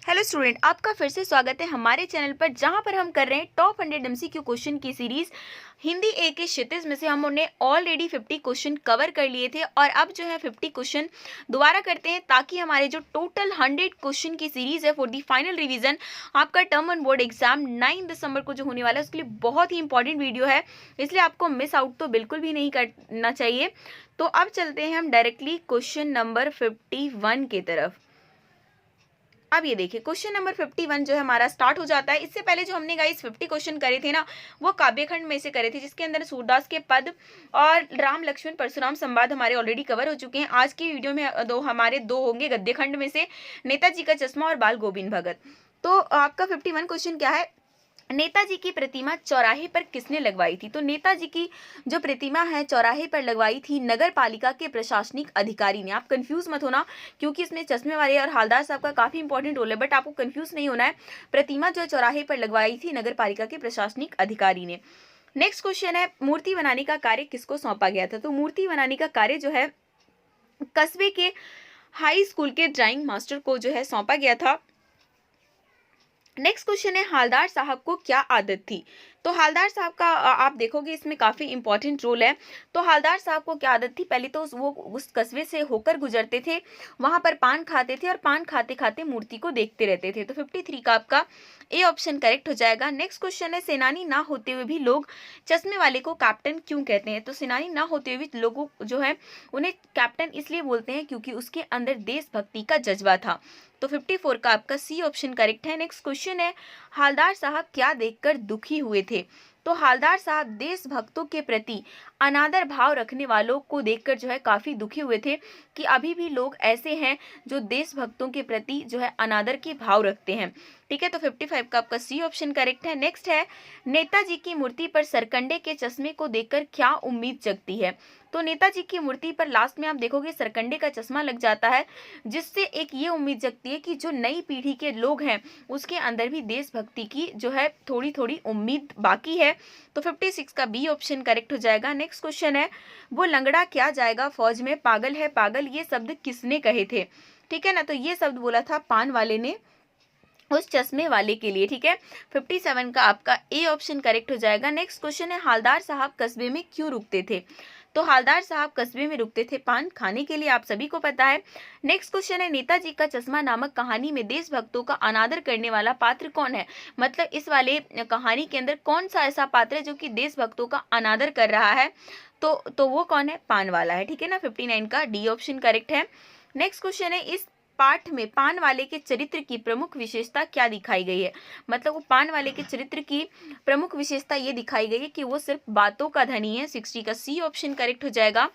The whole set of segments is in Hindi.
हेलो स्टूडेंट, आपका फिर से स्वागत है हमारे चैनल पर, जहां पर हम कर रहे हैं टॉप 100 एमसीक्यू क्वेश्चन की सीरीज। हिंदी ए के क्षितिज में से हमने ऑलरेडी 50 क्वेश्चन कवर कर लिए थे और अब जो है 50 क्वेश्चन दोबारा करते हैं, ताकि हमारे जो टोटल 100 क्वेश्चन की सीरीज है फॉर दी फाइनल रिवीजन, आपका टर्म वन बोर्ड एग्जाम 9 दिसंबर को जो होने वाला है उसके लिए बहुत ही इंपॉर्टेंट वीडियो है, इसलिए आपको मिस आउट तो बिल्कुल भी नहीं करना चाहिए। तो अब चलते हैं हम डायरेक्टली क्वेश्चन नंबर 51 की तरफ। अब ये देखिए, क्वेश्चन नंबर 51 जो है हमारा स्टार्ट हो जाता है। इससे पहले जो हमने गाइस 50 क्वेश्चन करे थे ना, वो काव्यखंड में से करे थे, जिसके अंदर सूरदास के पद और राम लक्ष्मण परशुराम संवाद हमारे ऑलरेडी कवर हो चुके हैं। आज की वीडियो में दो होंगे गद्य खंड में से, नेताजी का चश्मा और बाल गोविंद भगत। तो आपका 51 क्वेश्चन क्या है, नेताजी की प्रतिमा चौराहे पर किसने लगवाई थी? तो नेताजी की जो प्रतिमा है चौराहे पर लगवाई थी नगर पालिका के प्रशासनिक अधिकारी ने। आप कंफ्यूज मत होना, क्योंकि इसमें चश्मे वाले और हालदार साहब का काफी इंपॉर्टेंट रोल है, बट आपको कंफ्यूज नहीं होना है। प्रतिमा जो चौराहे पर लगवाई थी नगर पालिका के प्रशासनिक अधिकारी ने। नेक्स्ट क्वेश्चन है, मूर्ति बनाने का कार्य किसको सौंपा गया था? तो मूर्ति बनाने का कार्य जो है कस्बे के हाई स्कूल के ड्राइंग मास्टर को जो है सौंपा गया था। नेक्स्ट क्वेश्चन है, हालदार साहब को क्या आदत थी? तो हालदार साहब का आप देखोगे इसमें काफी इंपॉर्टेंट रोल है। तो हालदार साहब को क्या आदत थी? पहले तो वो उस कस्बे से होकर गुजरते थे, वहां पर पान खाते थे और पान खाते खाते मूर्ति को देखते रहते थे। तो 53 का आपका ए ऑप्शन करेक्ट हो जाएगा। नेक्स्ट क्वेश्चन है, सेनानी ना होते हुए भी लोग चश्मे वाले को कैप्टन क्यों कहते हैं? तो सेनानी ना होते हुए भी लोगों जो है उन्हें कैप्टन इसलिए बोलते हैं क्योंकि उसके अंदर देशभक्ति का जज्बा था। तो 54 का आपका सी ऑप्शन करेक्ट है। नेक्स्ट क्वेश्चन है, हालदार साहब क्या देखकर दुखी हुए थे? तो हालदार साहब देशभक्तों के प्रति अनादर भाव रखने वालों को देखकर जो है काफी दुखी हुए थे, कि अभी भी लोग ऐसे हैं जो देशभक्तों के प्रति जो है अनादर के भाव रखते हैं। ठीक है, तो 55 का आपका सी ऑप्शन करेक्ट है। नेक्स्ट है, नेताजी की मूर्ति पर सरकंडे के चश्मे को देखकर क्या उम्मीद जगती है? तो नेताजी की मूर्ति पर लास्ट में आप देखोगे सरकंडे का चश्मा लग जाता है, जिससे एक ये उम्मीद जगती है कि जो नई पीढ़ी के लोग हैं उसके अंदर भी देशभक्ति की जो है थोड़ी थोड़ी उम्मीद बाकी है। तो 56 का बी ऑप्शन करेक्ट हो जाएगा। नेक्स्ट क्वेश्चन है, वो लंगड़ा क्या जाएगा फौज में, पागल है पागल, ये शब्द किसने कहे थे? ठीक है ना, तो ये शब्द बोला था पान वाले ने उस चश्मे वाले के लिए। ठीक है, 57 का आपका ए ऑप्शन करेक्ट हो जाएगा। नेक्स्ट क्वेश्चन है, हालदार साहब कस्बे में क्यों रुकते थे? तो हालदार साहब कस्बे में रुकते थे पान खाने के लिए, आप सभी को पता है। नेक्स्ट क्वेश्चन है, नेताजी का चश्मा नामक कहानी में देशभक्तों का अनादर करने वाला पात्र कौन है? मतलब इस वाले कहानी के अंदर कौन सा ऐसा पात्र है जो कि देशभक्तों का अनादर कर रहा है? तो वो कौन है? पान वाला है। ठीक है ना, 59 का डी ऑप्शन करेक्ट है। नेक्स्ट क्वेश्चन है, इस पाठ में पान वाले के चरित्र की प्रमुख विशेषता क्या दिखाई गई है? मतलब वो पान वाले के चरित्र की प्रमुख विशेषता ये दिखाई गई है कि वो सिर्फ बातों का धनी है। 60 का सी ऑप्शन करेक्ट हो जाएगा।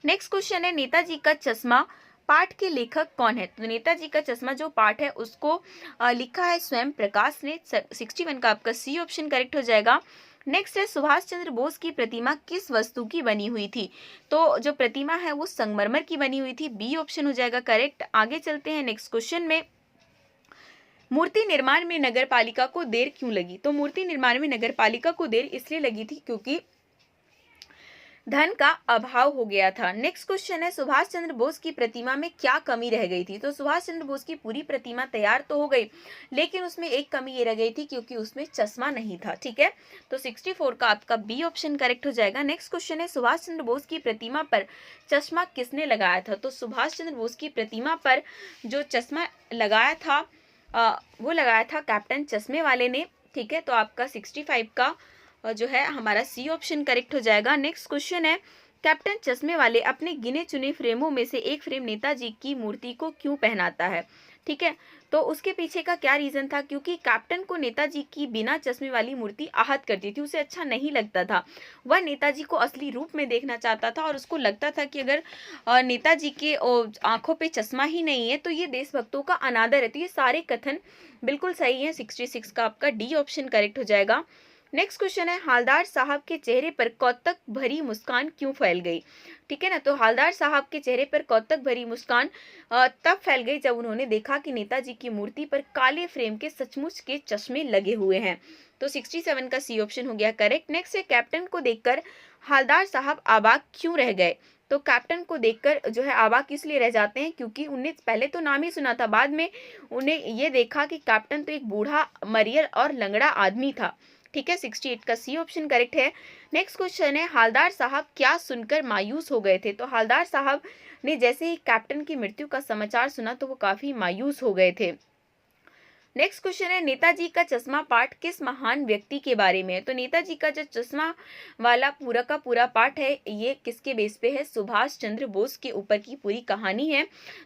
नेक्स्ट क्वेश्चन है, नेताजी का चश्मा पाठ के लेखक कौन है? तो नेताजी का चश्मा जो पाठ है उसको लिखा है स्वयं प्रकाश ने। 61 का आपका सी ऑप्शन करेक्ट हो जाएगा। नेक्स्ट है, सुभाष चंद्र बोस की प्रतिमा किस वस्तु की बनी हुई थी? तो जो प्रतिमा है वो संगमरमर की बनी हुई थी। बी ऑप्शन हो जाएगा करेक्ट। आगे चलते हैं नेक्स्ट क्वेश्चन में, मूर्ति निर्माण में नगर पालिका को देर क्यों लगी? तो मूर्ति निर्माण में नगर पालिका को देर इसलिए लगी थी क्योंकि धन का अभाव हो गया था। नेक्स्ट क्वेश्चन है, सुभाष चंद्र बोस की प्रतिमा में क्या कमी रह गई थी? तो सुभाष चंद्र बोस की पूरी प्रतिमा तैयार तो हो गई, लेकिन उसमें एक कमी ये रह गई थी क्योंकि उसमें चश्मा नहीं था। ठीक है, तो 64 का आपका बी ऑप्शन करेक्ट हो जाएगा। नेक्स्ट क्वेश्चन है, सुभाष चंद्र बोस की प्रतिमा पर चश्मा किसने लगाया था? तो सुभाष चंद्र बोस की प्रतिमा पर जो चश्मा लगाया था वो लगाया था कैप्टन चश्मे वाले ने। ठीक है, तो आपका 65 का जो है हमारा सी ऑप्शन करेक्ट हो जाएगा। नेक्स्ट क्वेश्चन है, कैप्टन चश्मे वाले अपने गिने चुने फ्रेमों में से एक फ्रेम नेताजी की मूर्ति को क्यों पहनाता है? ठीक है, तो उसके पीछे का क्या रीजन था? क्योंकि कैप्टन को नेताजी की बिना चश्मे वाली मूर्ति आहत करती थी, उसे अच्छा नहीं लगता था। वह नेताजी को असली रूप में देखना चाहता था और उसको लगता था कि अगर नेताजी के आंखों पे चश्मा ही नहीं है तो ये देशभक्तों का अनादर है। तो ये सारे कथन बिल्कुल सही है। 66 का आपका डी ऑप्शन करेक्ट हो जाएगा। नेक्स्ट क्वेश्चन है, हालदार साहब के चेहरे पर कौतुक भरी मुस्कान क्यों फैल गई? ठीक है ना, तो हालदार साहब के चेहरे पर कौतुक भरी मुस्कान तब फैल गई जब उन्होंने देखा कि नेताजी की मूर्ति पर काले फ्रेम के सचमुच के चश्मे लगे हुए हैं। तो 67 का सी ऑप्शन हो गया करेक्ट। नेक्स्ट है, कैप्टन को देखकर हालदार साहब अबाक क्यों रह गए? तो कैप्टन को देखकर जो है अवाक किस लिए रह जाते हैं, क्योंकि उन्हें पहले तो नाम ही सुना था, बाद में उन्हें ये देखा कि कैप्टन तो एक बूढ़ा मरियल और लंगड़ा आदमी था। ठीक है, 68 का सी ऑप्शन करेक्ट है। नेक्स्ट क्वेश्चन है, हालदार साहब क्या सुनकर मायूस हो गए थे? तो हालदार साहब ने जैसे ही कैप्टन की मृत्यु का समाचार सुना तो वो काफी मायूस हो गए थे। नेक्स्ट क्वेश्चन है, नेताजी का चश्मा पाठ किस महान व्यक्ति के बारे में है? तो नेताजी का जो चश्मा वाला पूरा का पूरा पाठ है ये किसके बेस पे है? सुभाष चंद्र बोस के ऊपर की पूरी कहानी है।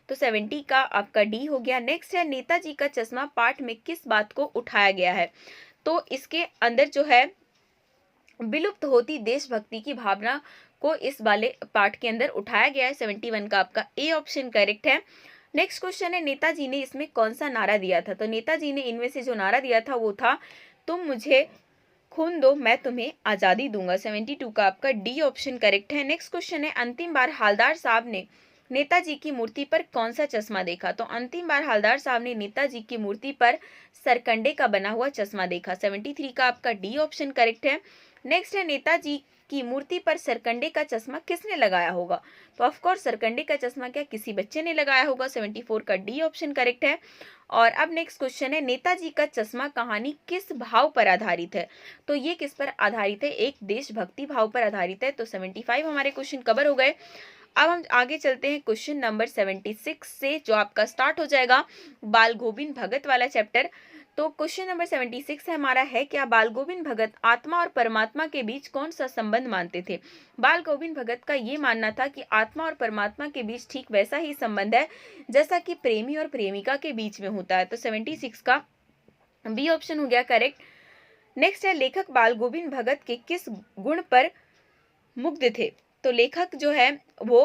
तो 70 का आपका डी हो गया। नेक्स्ट है, नेताजी का चश्मा पाठ में किस बात को उठाया गया है? तो इसके अंदर जो है विलुप्त होती देशभक्ति की भावना को इस वाले पाठ के अंदर उठाया गया है। 71 का आपका ए ऑप्शन करेक्ट है। नेक्स्ट क्वेश्चन है, नेताजी ने इसमें कौन सा नारा दिया था? तो नेताजी ने इनमें से जो नारा दिया था वो था, तुम मुझे खून दो मैं तुम्हें आजादी दूंगा। 72 का आपका डी ऑप्शन करेक्ट है। नेक्स्ट क्वेश्चन है, अंतिम बार हालदार साहब ने नेताजी की मूर्ति पर कौन सा चश्मा देखा? तो अंतिम बार हालदार साहब ने नेताजी की मूर्ति पर सरकंडे का बना हुआ चश्मा देखा। 73 का आपका डी ऑप्शन करेक्ट है। नेक्स्ट है, नेताजी की मूर्ति पर सरकंडे का चश्मा किसने लगाया होगा? तो ऑफ कोर्स सरकंडे का चश्मा क्या किसी बच्चे ने लगाया होगा। 74 का डी ऑप्शन करेक्ट है। और अब नेक्स्ट क्वेश्चन है, नेताजी का चश्मा कहानी किस भाव पर आधारित है? तो ये किस पर आधारित है? एक देशभक्ति भाव पर आधारित है। तो 75 हमारे क्वेश्चन कवर हो गए। अब हम आगे चलते हैं क्वेश्चन नंबर 76 से, जो आपका स्टार्ट हो जाएगा बाल गोविंद भगत वाला चैप्टर। तो क्वेश्चन नंबर 76 है हमारा, है क्या बाल गोविंद भगत आत्मा और परमात्मा के बीच कौन सा संबंध मानते थे? बाल गोविंद भगत का ये मानना था कि आत्मा और परमात्मा के बीच ठीक वैसा ही संबंध है जैसा कि प्रेमी और प्रेमिका के बीच में होता है। तो 76 का बी ऑप्शन हो गया करेक्ट। नेक्स्ट है, लेखक बाल गोविंद भगत के किस गुण पर मुग्ध थे? तो लेखक जो है वो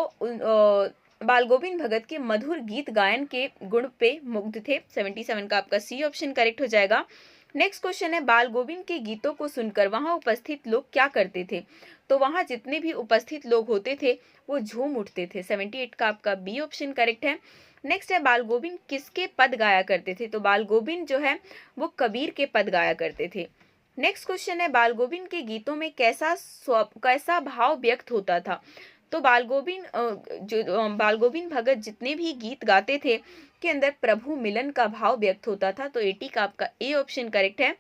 बाल गोविंद भगत के मधुर गीत गायन के गुण पे मुग्ध थे। 77 का आपका सी ऑप्शन करेक्ट हो जाएगा। नेक्स्ट क्वेश्चन है, बाल गोविंद के गीतों को सुनकर वहां उपस्थित लोग क्या करते थे? तो वहां जितने भी उपस्थित लोग होते थे वो झूम उठते थे। 78 का आपका बी ऑप्शन करेक्ट है। नेक्स्ट है, बाल गोविंद किसके पद गाया करते थे? तो बाल गोविंद जो है वो कबीर के पद गाया करते थे। नेक्स्ट क्वेश्चन है, बाल गोविंद के गीतों में कैसा भाव व्यक्त होता था? तो बाल गोविंद भगत जितने भी गीत गाते थे के अंदर प्रभु मिलन का भाव व्यक्त होता था। तो 80 का आपका ए ऑप्शन करेक्ट है।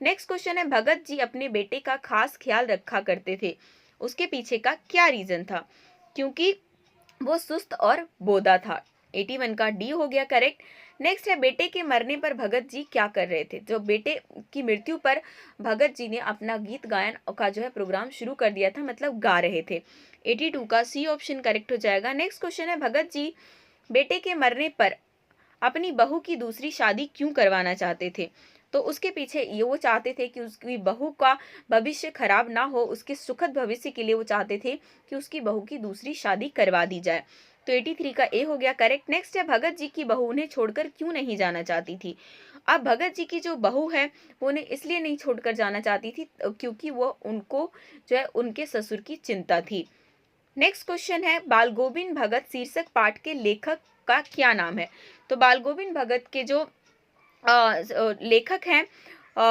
नेक्स्ट क्वेश्चन है, भगत जी अपने बेटे का खास ख्याल रखा करते थे, उसके पीछे का क्या रीजन था? क्योंकि वो सुस्त और बोदा था। 81 का डी हो गया करेक्ट। नेक्स्ट है, बेटे के मरने पर भगत जी क्या कर रहे थे? जो बेटे की मृत्यु पर भगत जी ने अपना गीत गायन का जो है प्रोग्राम शुरू कर दिया था, मतलब गा रहे थे। 82 का सी ऑप्शन करेक्ट हो जाएगा। नेक्स्ट क्वेश्चन है, भगत जी बेटे के मरने पर अपनी बहू की दूसरी शादी क्यों करवाना चाहते थे? तो उसके पीछे ये वो चाहते थे कि उसकी बहू का भविष्य खराब ना हो, उसके सुखद भविष्य के लिए वो चाहते थे कि उसकी बहू की दूसरी शादी करवा दी जाए। तो 83 का ए हो गया करेक्ट। नेक्स्ट है, भगत जी की बहू उन्हें छोड़कर क्यों नहीं जाना चाहती थी? अब भगत जी की जो बहू है वो उन्हें इसलिए नहीं छोड़कर जाना चाहती थी क्योंकि वो उनको जो है उनके ससुर की चिंता थी। नेक्स्ट क्वेश्चन है, बाल गोविंद भगत शीर्षक पाठ के लेखक का क्या नाम है? तो बाल गोविंद भगत के जो लेखक हैं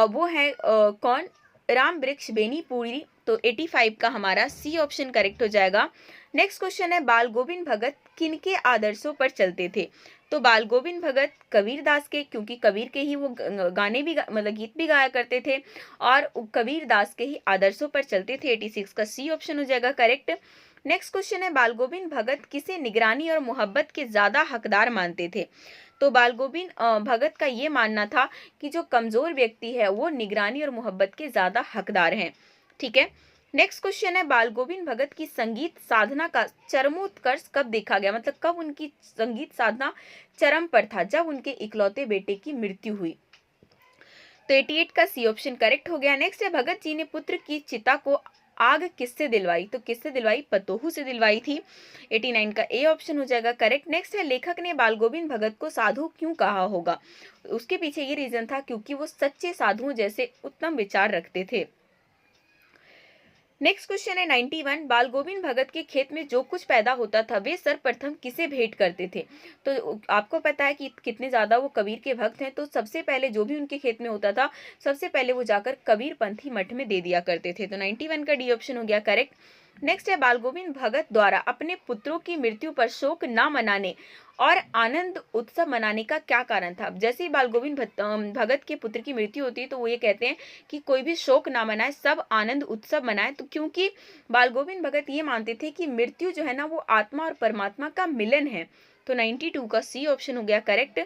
वो है कौन? राम वृक्ष बेनीपुरी। तो 85 का हमारा सी ऑप्शन करेक्ट हो जाएगा। नेक्स्ट क्वेश्चन है, बाल गोविंद भगत किनके आदर्शों पर चलते थे? तो बाल गोविंद भगत कबीर दास के, क्योंकि कबीर के ही वो गाने भी मतलब गीत भी गाया करते थे और कबीर दास के ही आदर्शों पर चलते थे। 86 का सी ऑप्शन हो जाएगा करेक्ट। नेक्स्ट क्वेश्चन है, बाल गोविंद भगत किसे निगरानी और मोहब्बत के ज्यादा हकदार मानते थे? तो बाल गोविंद भगत का ये मानना था कि जो कमजोर व्यक्ति है वो निगरानी और मोहब्बत के ज्यादा हकदार हैं। ठीक है। नेक्स्ट क्वेश्चन है, बाल गोविंद भगत की संगीत साधना का चरमोत्कर्ष कब देखा गया? मतलब कब उनकी संगीत साधना चरम पर था? जब उनके इकलौते बेटे की मृत्यु हुई। तो 88 का सी ऑप्शन करेक्ट हो गया। नेक्स्ट है, भगत जी ने पुत्र की चिता को आग किससे दिलवाई? तो किससे दिलवाई? पतोहू से दिलवाई थी। 89 का ए ऑप्शन हो जाएगा करेक्ट। नेक्स्ट है, लेखक ने बाल गोविंद भगत को साधु क्यों कहा होगा? उसके पीछे ये रीजन था क्योंकि वो सच्चे साधुओं जैसे उत्तम विचार रखते थे। नेक्स्ट क्वेश्चन है 91, बाल गोविंद भगत के खेत में जो कुछ पैदा होता था वे सर्वप्रथम किसे भेंट करते थे? तो आपको पता है कि कितने ज्यादा वो कबीर के भक्त हैं, तो सबसे पहले जो भी उनके खेत में होता था सबसे पहले वो जाकर कबीर पंथी मठ में दे दिया करते थे। तो 91 का डी ऑप्शन हो गया करेक्ट। नेक्स्ट है बाल गोविंद भगत द्वारा अपने पुत्रों की मृत्यु पर शोक न मनाने और आनंद उत्सव मनाने का क्या कारण था। जैसे ही बाल गोविंद भगत के पुत्र की मृत्यु होती है तो वो ये कहते हैं कि कोई भी शोक ना मनाए, सब आनंद उत्सव मनाए। तो क्योंकि बाल गोविंद भगत ये मानते थे कि मृत्यु जो है ना वो आत्मा और परमात्मा का मिलन है। तो 92 का सी ऑप्शन हो गया करेक्ट।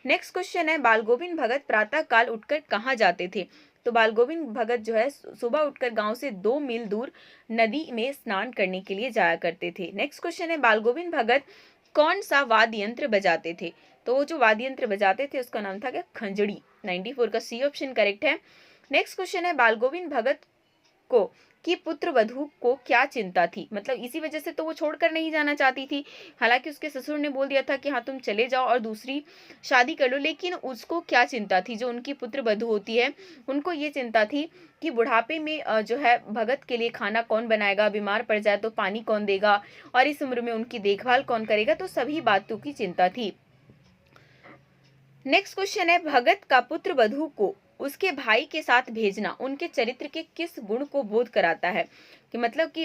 नेक्स्ट क्वेश्चन है बाल गोविंद भगत प्रातः काल उठकर कहाँ जाते थे। तो बाल गोविंद भगत जो है सुबह उठकर गांव से 2 मील दूर नदी में स्नान करने के लिए जाया करते थे। नेक्स्ट क्वेश्चन है बाल गोविंद भगत कौन सा वाद्य यंत्र बजाते थे। तो वो जो वाद्य यंत्र बजाते थे उसका नाम था क्या, खंजड़ी। 94 का सी ऑप्शन करेक्ट है। नेक्स्ट क्वेश्चन है बाल गोविंद भगत को कि पुत्र वधू को क्या चिंता थी, मतलब इसी वजह से तो वो छोड़कर नहीं जाना चाहती थी। हालांकि उसके ससुर ने बोल दिया था कि हाँ तुम चले जाओ और दूसरी शादी कर लो, लेकिन उसको क्या चिंता थी, जो उनकी पुत्र वधू होती है उनको ये चिंता थी कि बुढ़ापे में जो है भगत के लिए खाना कौन बनाएगा, बीमार पड़ जाए तो पानी कौन देगा, और इस उम्र में उनकी देखभाल कौन करेगा। तो सभी बातों की चिंता थी। नेक्स्ट क्वेश्चन है भगत का पुत्र वधू को उसके भाई के साथ भेजना उनके चरित्र के किस गुण को बोध कराता है। कि मतलब कि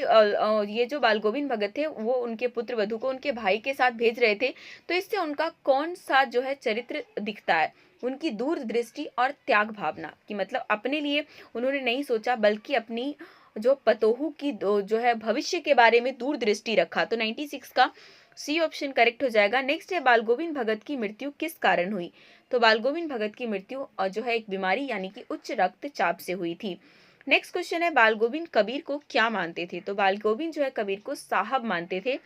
ये जो बाल गोविंद भगत थे वो उनके पुत्र वधू को उनके भाई के साथ भेज रहे थे, तो इससे उनका कौन सा जो है चरित्र दिखता है, उनकी दूरदृष्टि और त्याग भावना। कि मतलब अपने लिए उन्होंने नहीं सोचा बल्कि अपनी जो पतोहू की जो है भविष्य के बारे में दूरदृष्टि रखा। तो 96 का सी ऑप्शन करेक्ट हो जाएगा। नेक्स्ट है बाल गोविंद भगत की मृत्यु किस कारण हुई। तो बाल गोविंद भगत की मृत्यु जो है एक बीमारी यानी कि उच्च रक्तचाप से हुई थी। नेक्स्ट क्वेश्चन है बाल गोविंद कबीर को क्या मानते थे। तो बाल गोविंद जो है कबीर को साहब मानते थे।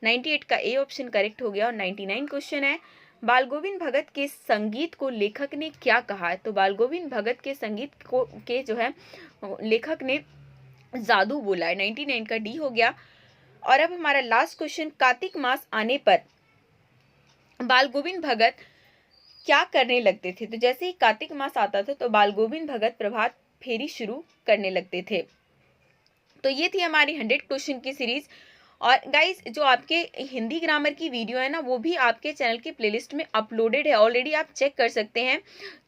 98 का ए ऑप्शन करेक्ट हो गया। और 99 क्वेश्चन है बाल गोविंद भगत के संगीत को लेखक ने क्या कहा है। तो बाल गोविंद भगत के संगीत को के जो है लेखक ने जादू बोला है। 99 का डी हो गया। और अब हमारा लास्ट क्वेश्चन, कार्तिक मास आने पर बाल गोविंद भगत क्या करने लगते थे। तो जैसे ही कार्तिक मास आता था तो बाल गोविंद भगत प्रभात फेरी शुरू करने लगते थे। तो ये थी हमारी 100 क्वेश्चन की सीरीज। और गाइस जो आपके हिंदी ग्रामर की वीडियो है ना वो भी आपके चैनल की प्लेलिस्ट में अपलोडेड है ऑलरेडी, आप चेक कर सकते हैं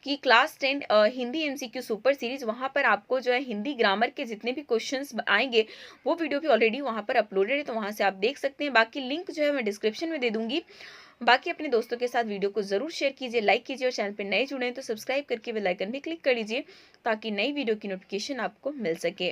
कि class 10 Hindi MCQ super series, वहाँ पर आपको जो है हिंदी ग्रामर के जितने भी क्वेश्चंस आएंगे वो वीडियो भी ऑलरेडी वहाँ पर अपलोडेड है, तो वहाँ से आप देख सकते हैं। बाकी लिंक जो है मैं डिस्क्रिप्शन में दे दूंगी। बाकी अपने दोस्तों के साथ वीडियो को जरूर शेयर कीजिए, लाइक कीजिए, और चैनल पर नए जुड़े हैं तो सब्सक्राइब करके बेल आइकन भी क्लिक कर लीजिए ताकि नई वीडियो की नोटिफिकेशन आपको मिल सके।